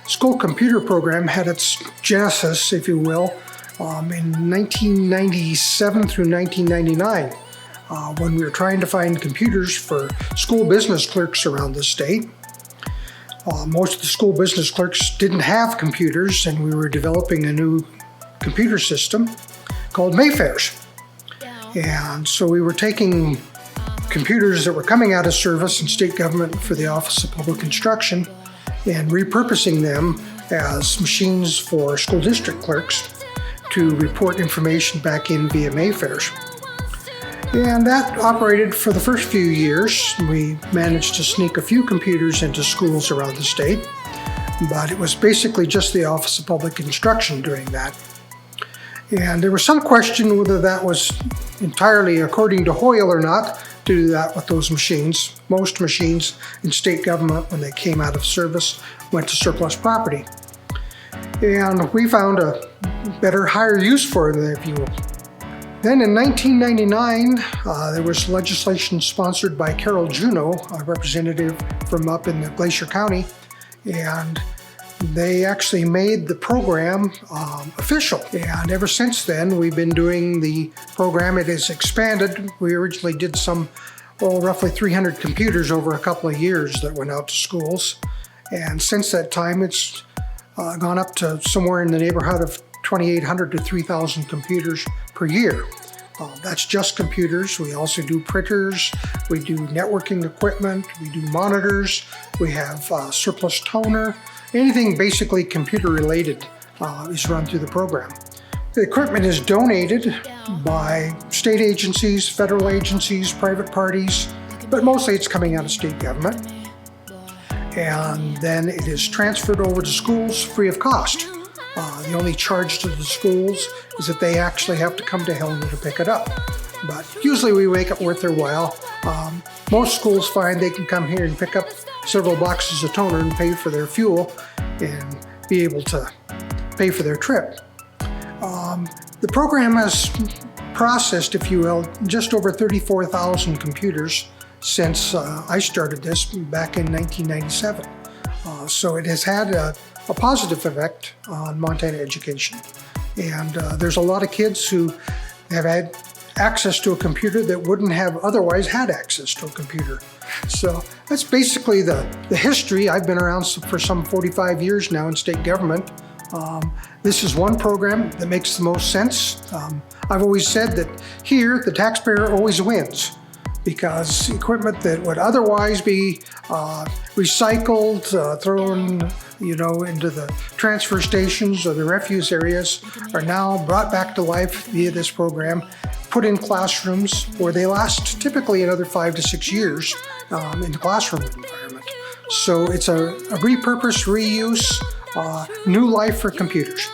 School computer program had its genesis, if you will, in 1997 through 1999, when we were trying to find computers for school business clerks around the state. Most of the school business clerks didn't have computers, and we were developing a new computer system called Mayfairs. And so we were taking computers that were coming out of service in state government for the Office of Public Instruction and repurposing them as machines for school district clerks to report information back in via Mayfairs. And that operated for the first few years. We managed to sneak a few computers into schools around the state, but it was basically just the Office of Public Instruction doing that. And there was some question whether that was entirely according to Hoyle or not to do that with those machines. Most machines in state government, when they came out of service, went to surplus property. And we found a better, higher use for them, if you will. Then in 1999, there was legislation sponsored by Carol Juneau, a representative from up in Glacier County, and they actually made the program official. And ever since then, we've been doing the program. It has expanded. We originally did roughly 300 computers over a couple of years that went out to schools. And since that time, it's gone up to somewhere in the neighborhood of 2,800 to 3,000 computers per year. That's just computers. We also do printers, we do networking equipment, we do monitors, we have surplus toner. Anything basically computer related is run through the program. The equipment is donated by state agencies, federal agencies, private parties, but mostly it's coming out of state government. And then it is transferred over to schools free of cost. The only charge to the schools is that they actually have to come to Helena to pick it up. But usually we make it worth their while. Most schools find they can come here and pick up several boxes of toner and pay for their fuel and be able to pay for their trip. The program has processed, if you will, just over 34,000 computers since I started this back in 1997. So it has had a positive effect on Montana education. And there's a lot of kids who have had access to a computer that wouldn't have otherwise had access to a computer. So that's basically the history. I've been around for some 45 years now in state government. This is one program that makes the most sense. I've always said that here the taxpayer always wins, because equipment that would otherwise be recycled, thrown into the transfer stations or the refuse areas are now brought back to life via this program, put in classrooms where they last typically another 5 to 6 years in the classroom environment. So it's a repurpose, reuse, new life for computers.